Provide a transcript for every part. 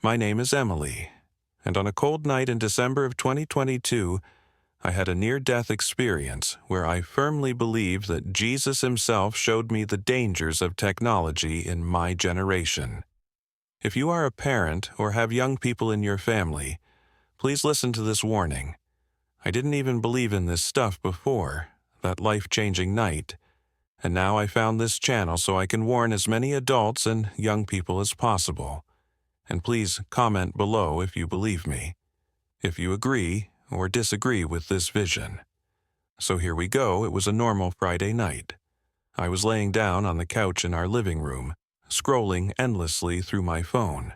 My name is Emily, and on a cold night in December of 2022, I had a near-death experience where I firmly believe that Jesus himself showed me the dangers of technology in my generation. If you are a parent or have young people in your family, please listen to this warning. I didn't even believe in this stuff before, that life-changing night, and now I found this channel so I can warn as many adults and young people as possible. And please comment below if you believe me, if you agree or disagree with this vision. So here we go. It was a normal Friday night. I was laying down on the couch in our living room, scrolling endlessly through my phone.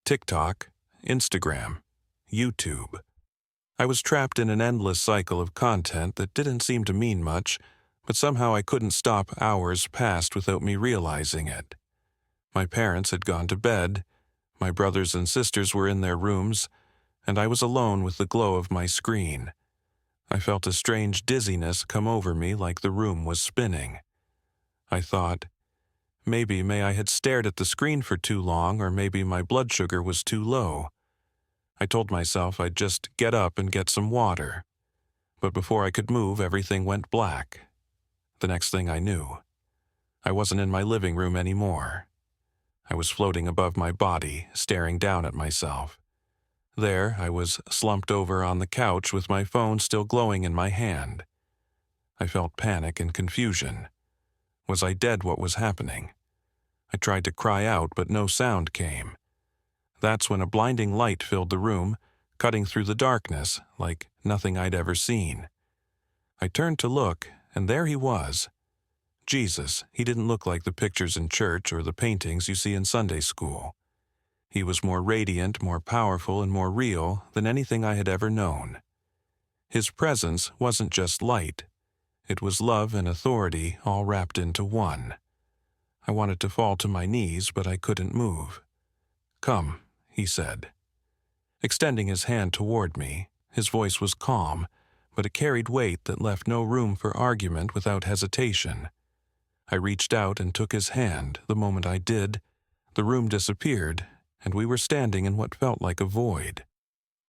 TikTok, Instagram, YouTube. I was trapped in an endless cycle of content that didn't seem to mean much, but somehow I couldn't stop hours passed without me realizing it. My parents had gone to bed, my brothers and sisters were in their rooms, and I was alone with the glow of my screen. I felt a strange dizziness come over me like the room was spinning. I thought, maybe I had stared at the screen for too long, or maybe my blood sugar was too low. I told myself I'd just get up and get some water. But before I could move, everything went black. The next thing I knew, I wasn't in my living room anymore. I was floating above my body, staring down at myself. There, I was slumped over on the couch with my phone still glowing in my hand. I felt panic and confusion. Was I dead? What was happening? I tried to cry out, but no sound came. That's when a blinding light filled the room, cutting through the darkness like nothing I'd ever seen. I turned to look, and there he was. Jesus. He didn't look like the pictures in church or the paintings you see in Sunday school. He was more radiant, more powerful, and more real than anything I had ever known. His presence wasn't just light. It was love and authority all wrapped into one. I wanted to fall to my knees, but I couldn't move. "Come," he said. Extending his hand toward me, his voice was calm, but it carried weight that left no room for argument without hesitation. I reached out and took his hand. The moment I did, the room disappeared, and we were standing in what felt like a void.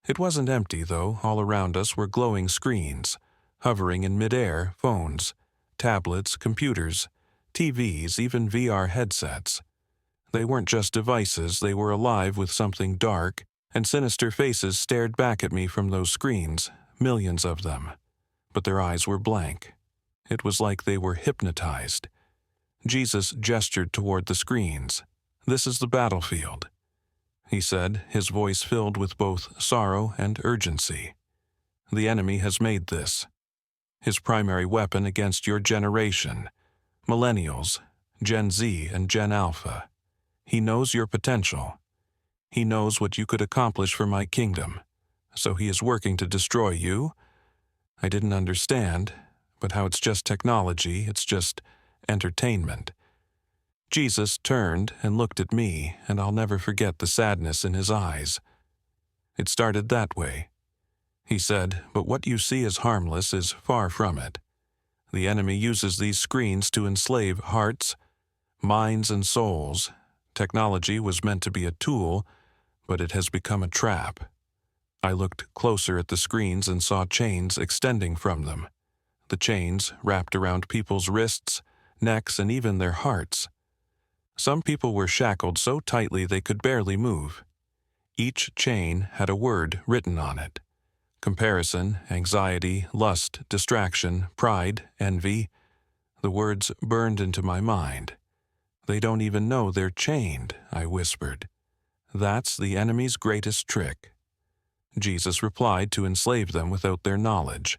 It wasn't empty, though. All around us were glowing screens, hovering in midair, phones, tablets, computers, TVs, even VR headsets. They weren't just devices, they were alive with something dark, and sinister faces stared back at me from those screens, millions of them. But their eyes were blank. It was like they were hypnotized. Jesus gestured toward the screens. "This is the battlefield," he said, his voice filled with both sorrow and urgency. "The enemy has made this his primary weapon against your generation, millennials, Gen Z, and Gen Alpha. He knows your potential. He knows what you could accomplish for my kingdom, so he is working to destroy you." I didn't understand, but how it's just technology, it's just entertainment. Jesus turned and looked at me, and I'll never forget the sadness in his eyes. "It started that way," he said, "but what you see as harmless is far from it. The enemy uses these screens to enslave hearts, minds, and souls. Technology was meant to be a tool, but it has become a trap." I looked closer at the screens and saw chains extending from them. The chains wrapped around people's wrists, necks, and even their hearts. Some people were shackled so tightly they could barely move. Each chain had a word written on it. Comparison, anxiety, lust, distraction, pride, envy. The words burned into my mind. "They don't even know they're chained," I whispered. "That's the enemy's greatest trick." Jesus replied to enslave them without their knowledge.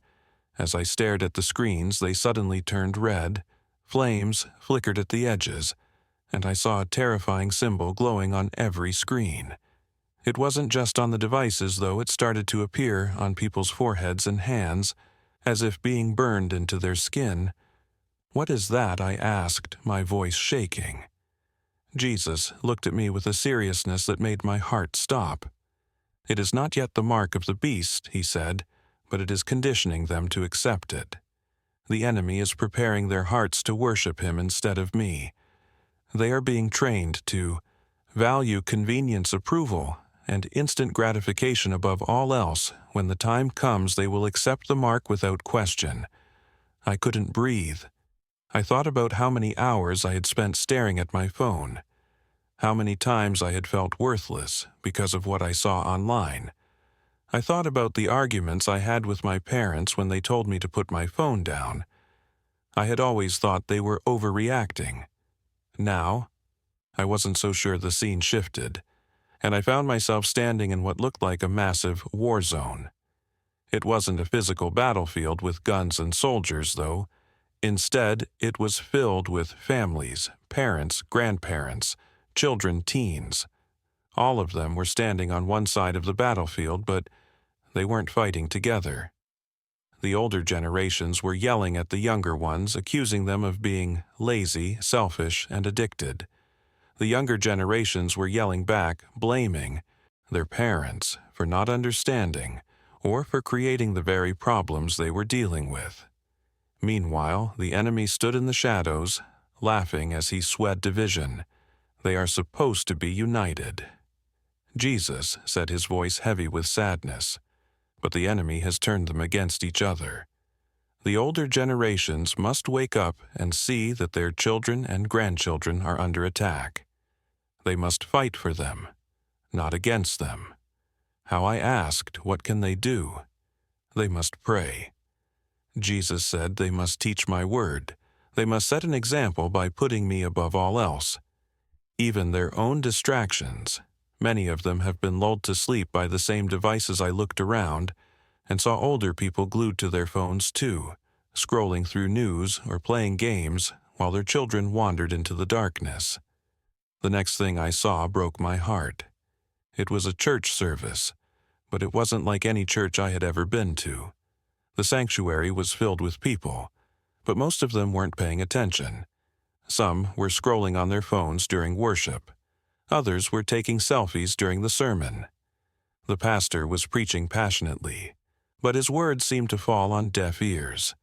As I stared at the screens, they suddenly turned red. Flames flickered at the edges, and I saw a terrifying symbol glowing on every screen. It wasn't just on the devices, though. It started to appear on people's foreheads and hands, as if being burned into their skin. "What is that?" I asked, my voice shaking. Jesus looked at me with a seriousness that made my heart stop. "It is not yet the mark of the beast," he said, "but it is conditioning them to accept it. The enemy is preparing their hearts to worship him instead of me. They are being trained to value convenience, approval, and instant gratification above all else. When the time comes, they will accept the mark without question. I couldn't breathe. I thought about how many hours I had spent staring at my phone, how many times I had felt worthless because of what I saw online. I thought about the arguments I had with my parents when they told me to put my phone down. I had always thought they were overreacting. Now, I wasn't so sure. The scene shifted, and I found myself standing in what looked like a massive war zone. It wasn't a physical battlefield with guns and soldiers, though. Instead, it was filled with families, parents, grandparents, children, teens. All of them were standing on one side of the battlefield, but they weren't fighting together. The older generations were yelling at the younger ones, accusing them of being lazy, selfish, and addicted. The younger generations were yelling back, blaming their parents for not understanding or for creating the very problems they were dealing with. Meanwhile, the enemy stood in the shadows, laughing as he sweat division. They are supposed to be united. Jesus said, his voice heavy with sadness, but the enemy has turned them against each other. The older generations must wake up and see that their children and grandchildren are under attack. They must fight for them, not against them. How I asked, what can they do? They must pray. Jesus said they must teach my word. They must set an example by putting me above all else. Even their own distractions. Many of them have been lulled to sleep by the same devices. I looked around and saw older people glued to their phones too, scrolling through news or playing games while their children wandered into the darkness. The next thing I saw broke my heart. It was a church service, but it wasn't like any church I had ever been to. The sanctuary was filled with people, but most of them weren't paying attention. Some were scrolling on their phones during worship. Others were taking selfies during the sermon. The pastor was preaching passionately, but his words seemed to fall on deaf ears.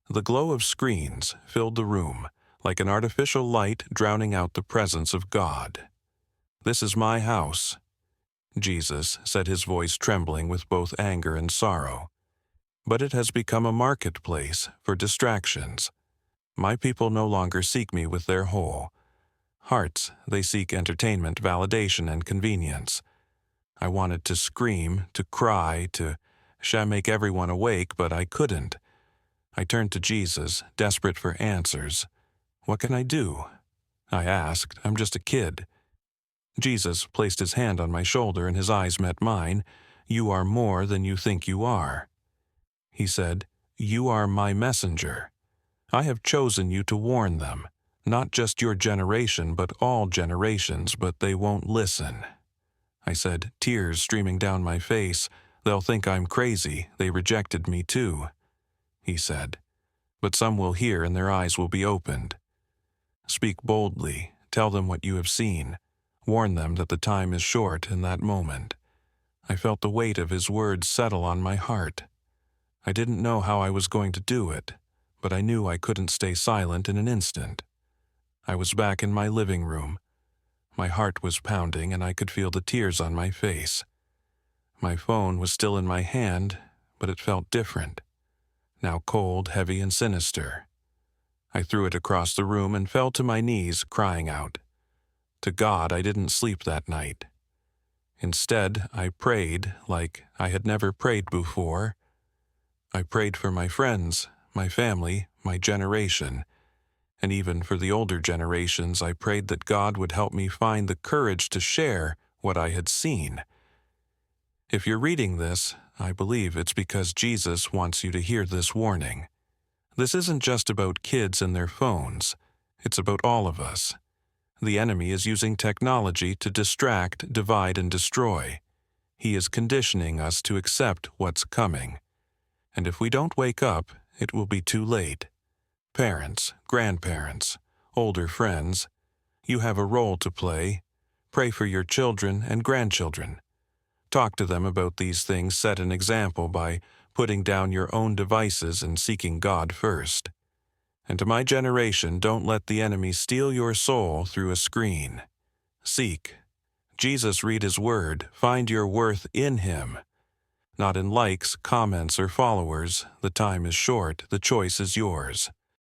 The glow of screens filled the room, like an artificial light drowning out the presence of God. "This is my house," Jesus said, his voice trembling with both anger and sorrow. "But it has become a marketplace for distractions. My people no longer seek me with their whole hearts. They seek entertainment, validation, and convenience." I wanted to scream, to cry, to make everyone awake, but I couldn't. I turned to Jesus, desperate for answers. "What can I do?" I asked. "I'm just a kid." Jesus placed his hand on my shoulder and his eyes met mine. "You are more than you think you are." He said, "You are my messenger. I have chosen you to warn them, not just your generation, but all generations, but they won't listen." I said, tears streaming down my face. "They'll think I'm crazy. They rejected me too." He said, "But some will hear and their eyes will be opened. Speak boldly. Tell them what you have seen. Warn them that the time is short." In that moment, I felt the weight of his words settle on my heart. I didn't know how I was going to do it, but I knew I couldn't stay silent in an instant. I was back in my living room. My heart was pounding and I could feel the tears on my face. My phone was still in my hand, but it felt different. Now cold, heavy, and sinister. I threw it across the room and fell to my knees, crying out. To God, I didn't sleep that night. Instead, I prayed like I had never prayed before. I prayed for my friends, my family, my generation, and even for the older generations. I prayed that God would help me find the courage to share what I had seen. If you're reading this, I believe it's because Jesus wants you to hear this warning. This isn't just about kids and their phones. It's about all of us. The enemy is using technology to distract, divide, and destroy. He is conditioning us to accept what's coming. And if we don't wake up, it will be too late. Parents, grandparents, older friends, you have a role to play. Pray for your children and grandchildren. Talk to them about these things. Set an example by putting down your own devices and seeking God first. And to my generation, don't let the enemy steal your soul through a screen. Seek, Jesus, read His Word. Find your worth in Him. Not in likes, comments, or followers. The time is short. The choice is yours.